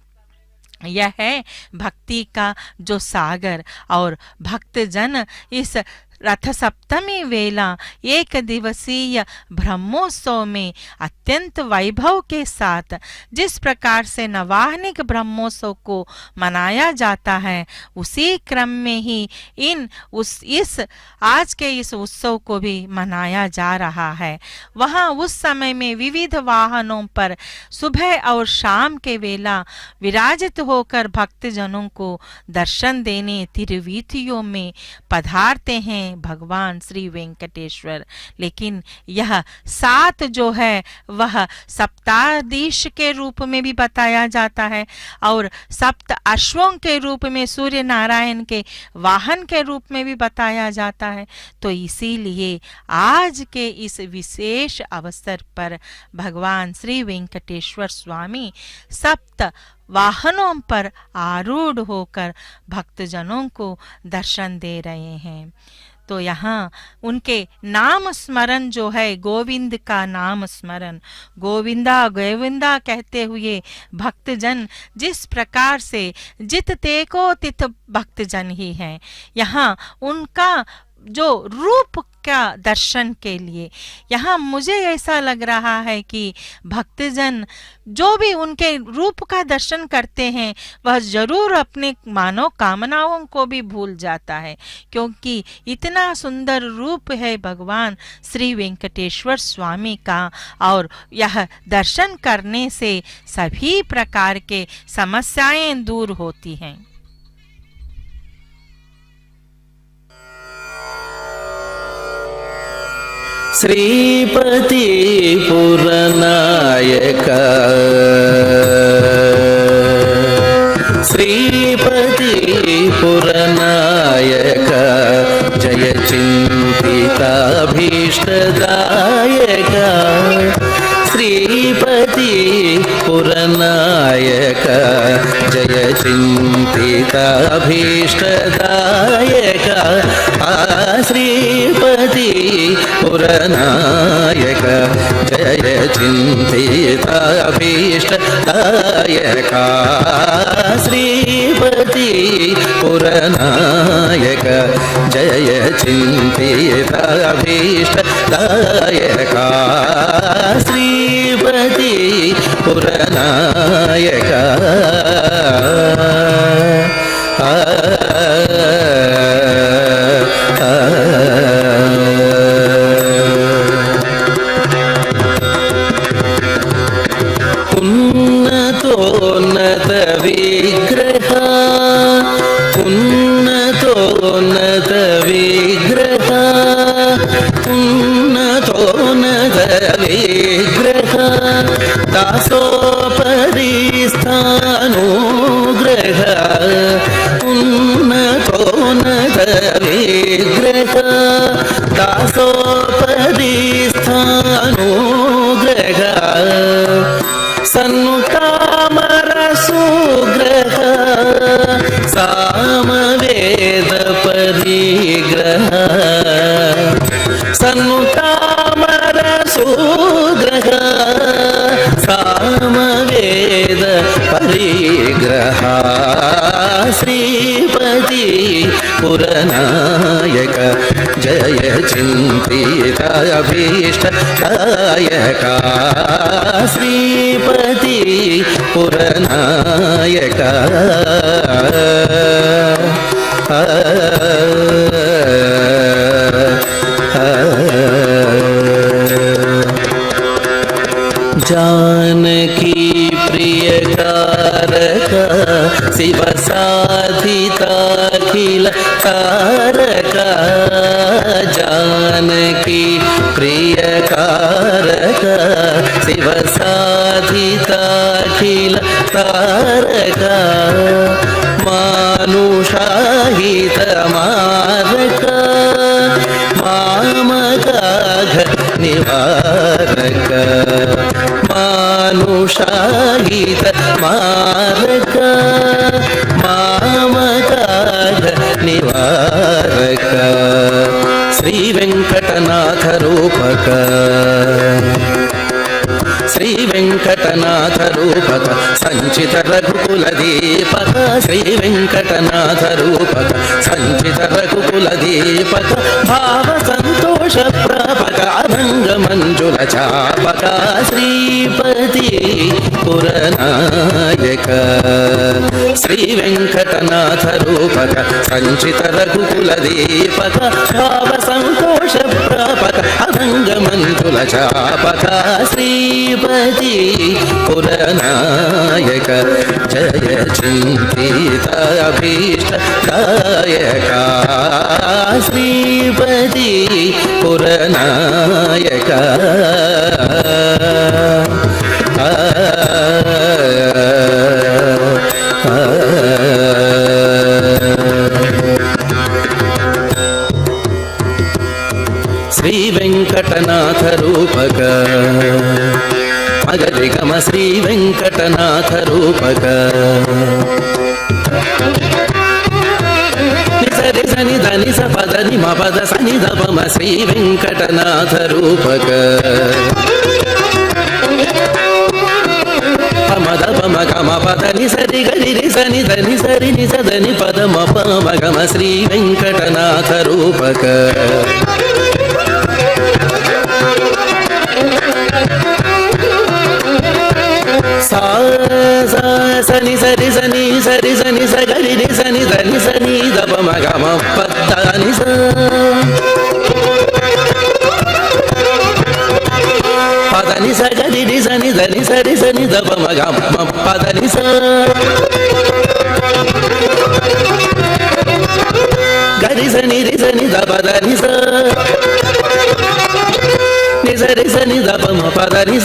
यह है भक्ति का जो सागर। और भक्तजन इस रथ सप्तमी वेला एक दिवसीय ब्रह्मोत्सव में अत्यंत वैभव के साथ जिस प्रकार से नवाहनिक ब्रह्मोत्सव को मनाया जाता है, उसी क्रम में ही इस आज के इस उत्सव को भी मनाया जा रहा है। वहाँ उस समय में विविध वाहनों पर सुबह और शाम के वेला विराजित होकर भक्तजनों को दर्शन देने तिरुवीथियों में पधारते हैं भगवान श्री वेंकटेश्वर। लेकिन यह 7 जो है वह सप्ताधीश के रूप में भी बताया जाता है और 7 अश्वों के रूप में सूर्य नारायण के वाहन के रूप में भी बताया जाता है। तो इसीलिए आज के इस विशेष अवसर पर भगवान श्री वेंकटेश्वर स्वामी 7 वाहनों पर आरूढ़ होकर भक्तजनों को दर्शन दे रहे हैं। तो यहाँ उनके नाम स्मरण जो है, गोविंद का नाम स्मरण, गोविंदा गोविंदा कहते हुए भक्तजन जिस प्रकार से जित ते को तित भक्तजन ही हैं। यहाँ उनका जो रूप का दर्शन के लिए यहाँ मुझे ऐसा लग रहा है कि भक्तजन जो भी उनके रूप का दर्शन करते हैं वह जरूर अपने मानव कामनाओं को भी भूल जाता है, क्योंकि इतना सुंदर रूप है भगवान श्री वेंकटेश्वर स्वामी का। और यह दर्शन करने से सभी प्रकार के समस्याएं दूर होती हैं। श्रीपति पुरनायक श्रीपति पुरनायक जय चिंतिताभीष्टदायक श्रीपति पुरनायक जय चिंतिताभीष्टदायक श्रीपति पुरनायक जय चिंतिताभीष्टदायक श्रीपति पुरनायक जय चिंतिताभीष्टदायक श्रीपति पुरनायक उन्नतोन्नत विग्रह उन्नतोन्नत विग्रह उन्नतोन्नत विग्रह दासोपरि स्थानुग्रह उन्नतोन्नत विग्रह दासोपरिस्थानुग्रह सन्नुकामर सुग्रह सामवेद परिग्रह सन्नुकामर सुग्रह सामवेद परिग्रह श्रीपति पुरनायक जय चिंतित अभीष्ट दायक श्रीपति पुरनायक जानकी प्रिय कारक शिव साधिताखिल कारक जानकी प्रिय कारक शिव साधिताखिल कारक मानुषाहित मारक मामकाघ निवारक मानुषाहित मारक मामकाघ निवारक श्री वेंकटनाथ रूपक श्री वेंकटनाथ रूपक संचित रघुकुल दीपक श्री वेंकटनाथ रूपक संचित रघुकुल दीपक भाव संतोष प्रापक अभंग मंजुल चापक श्रीपति पुरनायक श्री वेंकटनाथ रूपक संचित रघुकुल दीपक भाव संतोष प्रापक अभंग मंजुल चापक श्रीपति पुरनायक जय चिंतित अभीष्ट दायक श्रीपति पुरनायक श्री वेंकटनाथ रूपक मगरिगम श्री वेंकटनाथ रूपक निसरि सनि धनि स पद नि म पद सनि ध प म श्री वेंकटनाथ रूपक पम ध प म ग म पद नि सरि गरि रि सनि धनि सरि नि स धनि पद म प म ग म श्री वेंकटनाथ रूपक सा सा सनि सरि सनि सरि सनि स गरि रि सनि धनि सनि ध प म ग म प ध नि स प ध नि स गरि रि सनि धनि सरि सनि ध प म ग म प ध नि स गरि सनि रि सनि ध प ध नि स नि स रि सनि ध प म प ध नि स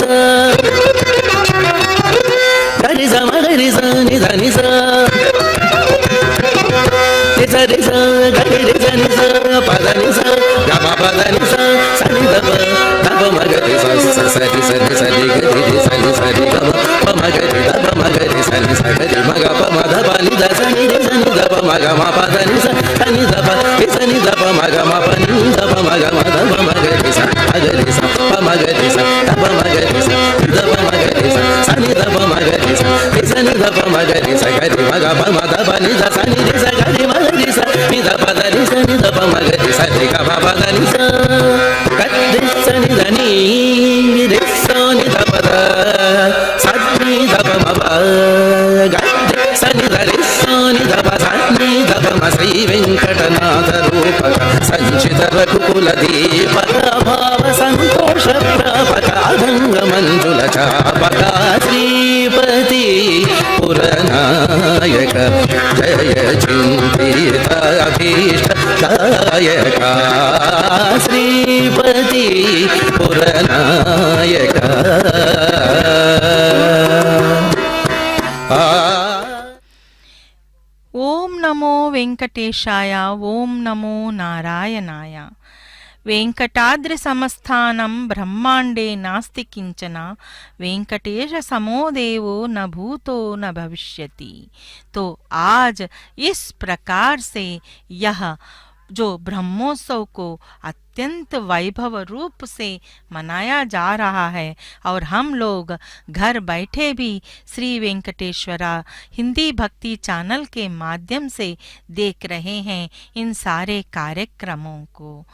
गरि स म गरि स नि ध नि स नि स रि स गरि रि स नि स प ध नि स ग म प ध नि स स नि ध प ध प म ग रि स स स रि स रि स रि ग रि रि स नि स रि ग म प म ग रि ध प म ग रि स नि स ग रि म ग प म ध प नि ध स नि रि स नि ध प म ग म प ध नि स स नि ध प रि स नि ध प म ग म प नि ध प म ग म ध प म ग रि स ग रि स प म ग रि स ध प म ग रि स ध प म ग रि स स नि ध प म ग रि स रि स नि ध प म ग रि स ग रि म ग प म ध प नि ध स नि रि स ग रि म ग रि स नि ध प ध नि स नि ध प म ग रि स रि ग प प ध नि स ग रि स नि ध नि रि स नि ध प ध स नि ध प म प ग रि स नि ध रि स नि ध प स नि ध प म श्री वेंकटनाथ रूपक संचित रघुकुल दीपक भाव संतोष प्रापक अभंग मंजुल चापक श्रीपति पुरनायक जय चिंतित अभीष्ट दायक श्रीपति पुरनायक ओम नमो वेंकटेशाय ओम नमो नारायणाय वेंकटाद्रि समस्थानं ब्रह्मांडे नास्ति किंचन, वेंकटेश समो देवो न भूतो न भविष्यति। तो आज इस प्रकार से यह जो ब्रह्मोत्सव को अत्यंत वैभव रूप से मनाया जा रहा है और हम लोग घर बैठे भी श्री वेंकटेश्वरा हिंदी भक्ति चैनल के माध्यम से देख रहे हैं इन सारे कार्यक्रमों को।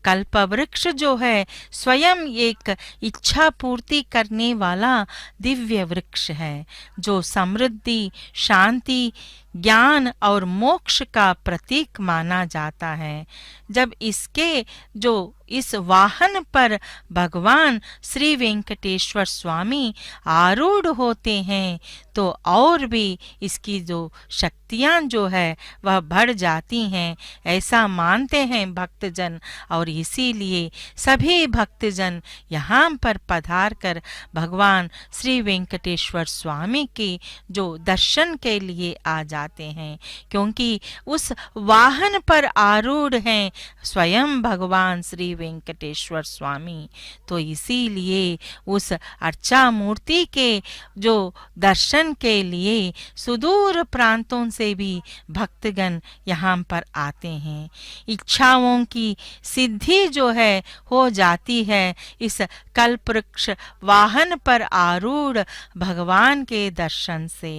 कल्पवृक्ष जो है स्वयं एक इच्छा पूर्ति करने वाला दिव्य वृक्ष है, जो समृद्धि, शांति, ज्ञान और मोक्ष का प्रतीक माना जाता है। जब इसके जो इस वाहन पर भगवान श्री वेंकटेश्वर स्वामी आरूढ़ होते हैं तो और भी इसकी जो शक्तियां जो है वह बढ़ जाती हैं, ऐसा मानते हैं भक्तजन। और इसीलिए सभी भक्तजन यहाँ पर पधार कर भगवान श्री वेंकटेश्वर स्वामी के जो दर्शन के लिए आ जाते हैं, क्योंकि उस वाहन पर आरूढ़ हैं स्वयं भगवान श्री वेंकटेश्वर स्वामी। तो इसीलिए उस अर्चा मूर्ति के जो दर्शन के लिए सुदूर प्रांतों से भी भक्तगण यहाँ पर आते हैं। इच्छाओं की सिद्धि जो है हो जाती है इस कल्पवृक्ष वाहन पर आरूढ़ भगवान के दर्शन से।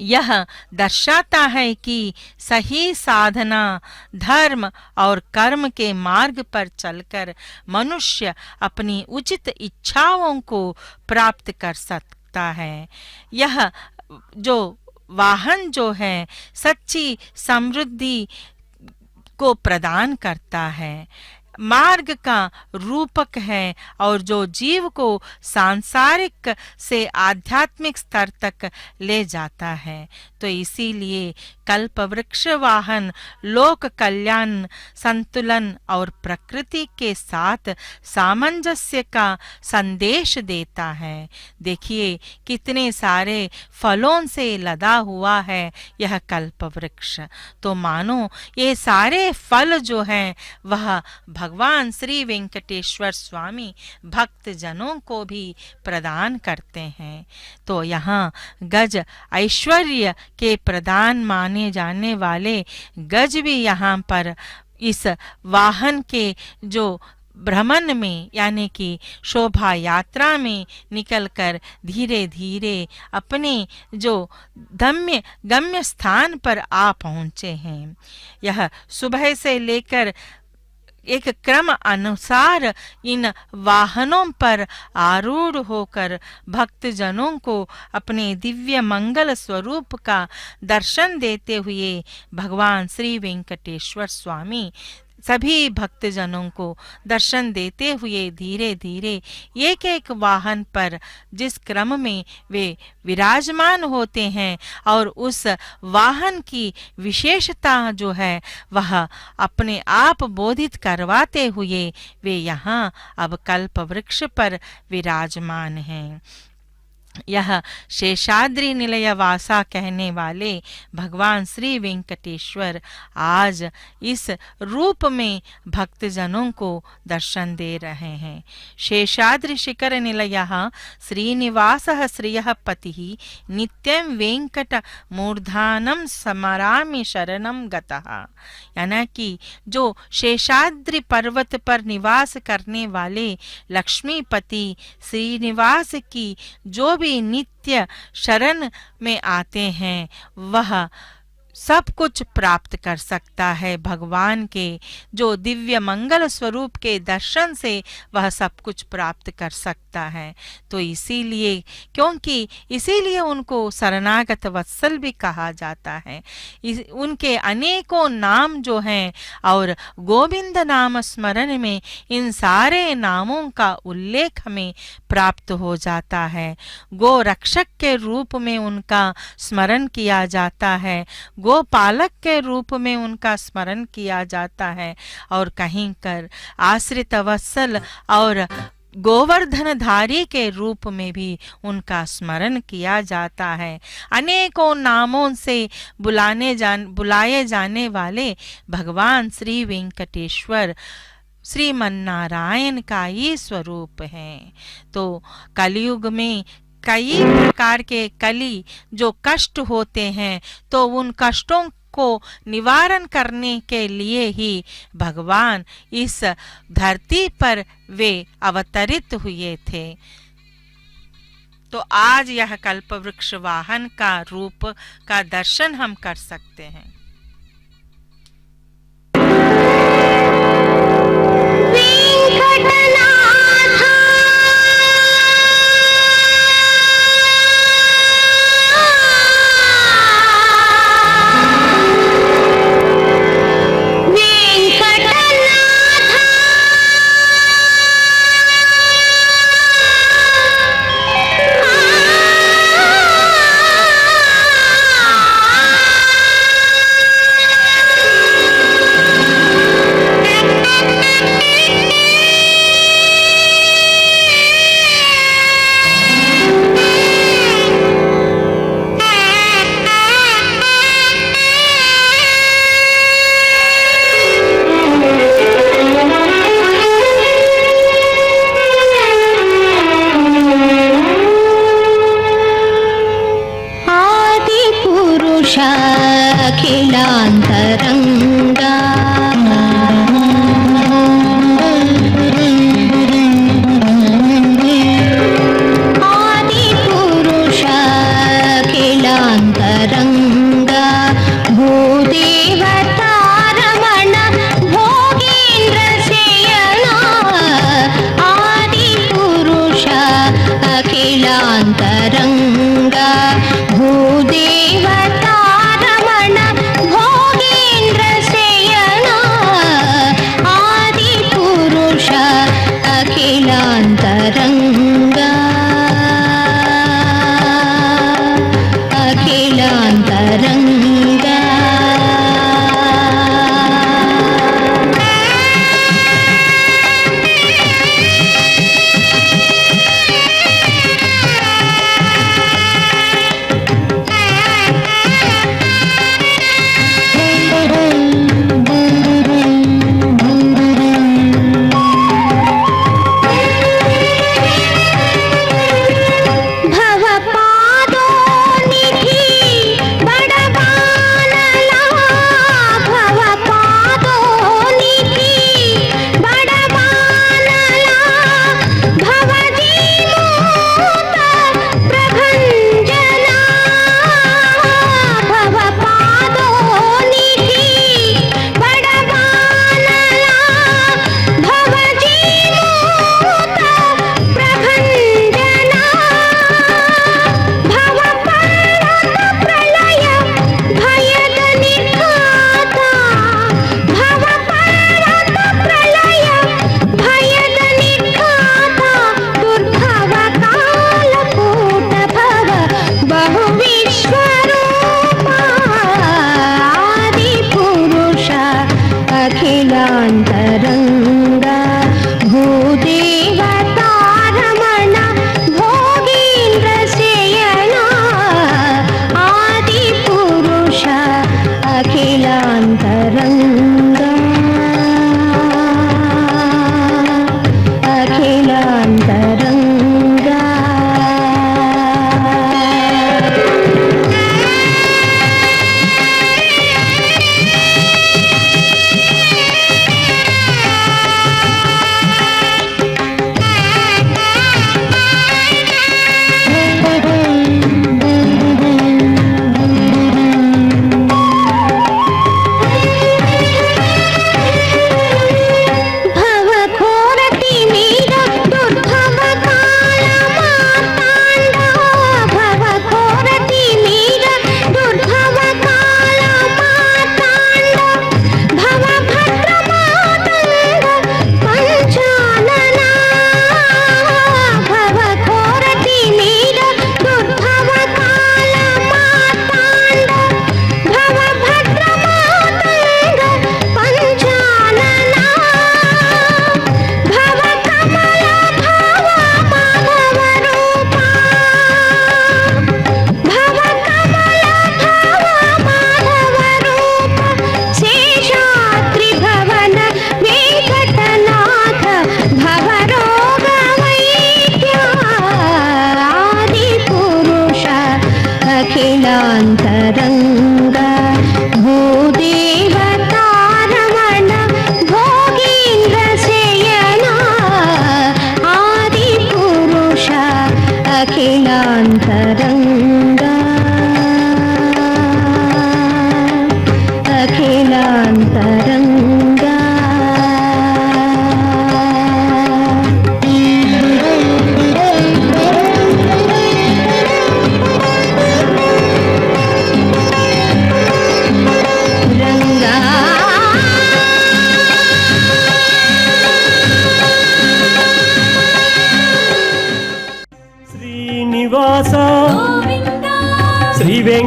यह दर्शाता है कि सही साधना, धर्म और कर्म के मार्ग पर चलकर मनुष्य अपनी उचित इच्छाओं को प्राप्त कर सकता है। यह जो वाहन जो है सच्ची समृद्धि को प्रदान करता है, मार्ग का रूपक है और जो जीव को सांसारिक से आध्यात्मिक स्तर तक ले जाता है। तो इसीलिए कल्पवृक्ष वाहन लोक कल्याण, संतुलन और प्रकृति के साथ सामंजस्य का संदेश देता है। देखिए कितने सारे फलों से लदा हुआ है यह कल्पवृक्ष। तो मानो ये सारे फल जो हैं वह भगवान श्री वेंकटेश्वर स्वामी भक्त जनों को भी प्रदान करते हैं। तो यहाँ गज ऐश्वर्य के प्रदान माने जाने वाले गज भी यहाँ पर इस वाहन के जो भ्रमण में यानी कि शोभा यात्रा में निकलकर धीरे धीरे अपने जो गम्य स्थान पर आ पहुँचे हैं। यह सुबह से लेकर एक क्रम अनुसार इन वाहनों पर आरूढ़ होकर भक्तजनों को अपने दिव्य मंगल स्वरूप का दर्शन देते हुए भगवान श्री वेंकटेश्वर स्वामी सभी भक्तजनों को दर्शन देते हुए धीरे धीरे एक एक वाहन पर जिस क्रम में वे विराजमान होते हैं और उस वाहन की विशेषता जो है वह अपने आप बोधित करवाते हुए वे यहाँ अब कल्पवृक्ष पर विराजमान हैं। यह शेषाद्रि निलय वासा कहने वाले भगवान श्री वेंकटेश्वर आज इस रूप में भक्तजनों को दर्शन दे रहे हैं। शेषाद्रि शिखर निलयः श्रीनिवासः श्रियः पतिः नित्यं वेंकट मूर्धानं स्मरामि शरणं गतः। यानी कि जो शेषाद्रि पर्वत पर निवास करने वाले लक्ष्मीपति श्रीनिवास की जो भी नित्य शरण में आते हैं वह सब कुछ प्राप्त कर सकता है। भगवान के जो दिव्य मंगल स्वरूप के दर्शन से वह सब कुछ प्राप्त कर सकता है। तो इसीलिए उनको शरणागत वत्सल भी कहा जाता है। उनके अनेकों नाम जो हैं और गोविंद नाम स्मरण में इन सारे नामों का उल्लेख हमें प्राप्त हो जाता है। गो रक्षक के रूप में उनका स्मरण किया जाता है, गोपालक के रूप में उनका स्मरण किया जाता है और कहीं कर आश्रित वत्सल और गोवर्धनधारी के रूप में भी उनका स्मरण किया जाता है। अनेकों नामों से बुलाए जाने वाले भगवान श्री वेंकटेश्वर श्रीमन्नारायण का ही स्वरूप है। तो कलयुग में कई प्रकार के कली जो कष्ट होते हैं, तो उन कष्टों को निवारण करने के लिए ही भगवान इस धरती पर वे अवतरित हुए थे। तो आज यह कल्पवृक्ष वाहन का रूप का दर्शन हम कर सकते हैं। अखिलांतरंगा आदि पुरुष अखिलांतरंगा भूदेवता रमण भोगेन्द्र सेयना आदि पुरुष अखिलांतरंगा भूदेवता अखिलांतरंगा अखिलांतरंगा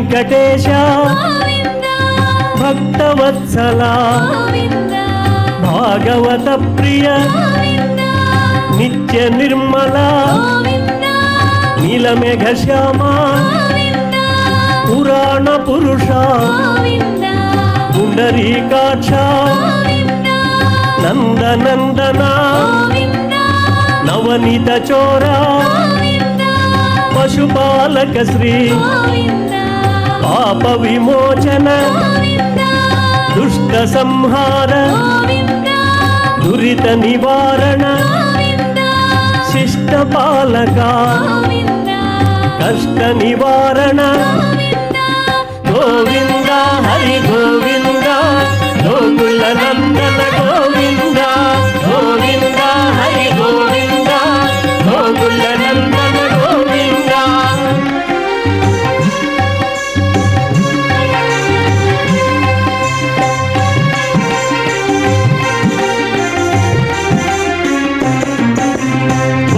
వెంకటేశ భక్తవత్సల భాగవత ప్రియ నిత్య నిర్మల నీలమేఘ శ్యామ పురాణ పురుష పుండరీకాక్ష నందనందన నవనీత చోర పశుపాలక శ్రీ పాప విమోచన దుష్ట సంహార దురిత నివారణ శిష్ట పాలక కష్ట నివారణ గోవింద హరి గోవింద గోకుల నందన గోవింద గోవింద హరి గోవింద గోకుల నందన గోవింద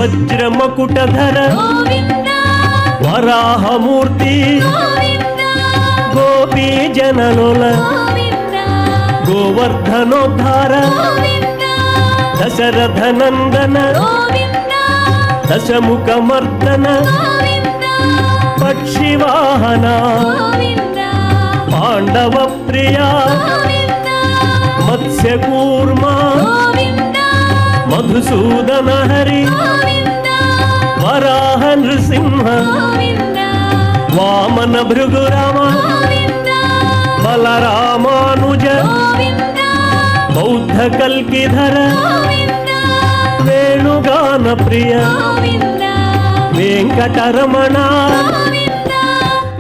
వజ్రమకుటధర వరాహమూర్తి గోపీ జనలోల గోవర్ధనోద్ధార దశరథ నందన దశముఖమర్దన పక్షివాహన పాండవ ప్రియ మత్స్యకూర్మ మధుసూదన హరి వరాహ నృసింహ వామన భృగురామ బలరామానుజ బౌద్ధ కల్కిధర వేణుగాన ప్రియ వెంకటరమణ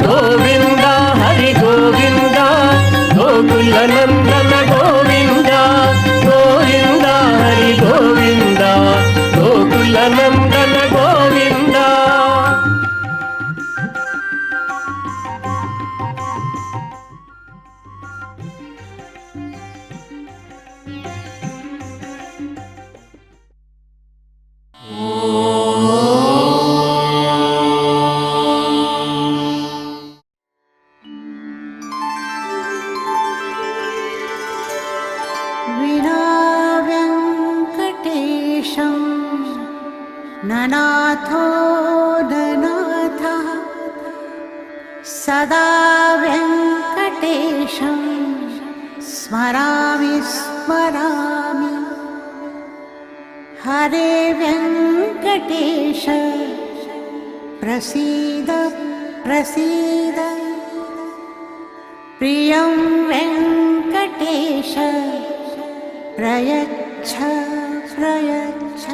గోవింద హరి గోవింద గోకుల నందన గోవింద గోవింద హరి గోవింద గోకుల నందన గోవింద विना वेङ्कटेशं ननाथो ननाथः सदा वेङ्कटेशं स्मरामि स्मरामि हरे वेङ्कटेश प्रसीद प्रसीद प्रियं वेङ्कटेश प्रयच्छ प्रयच्छ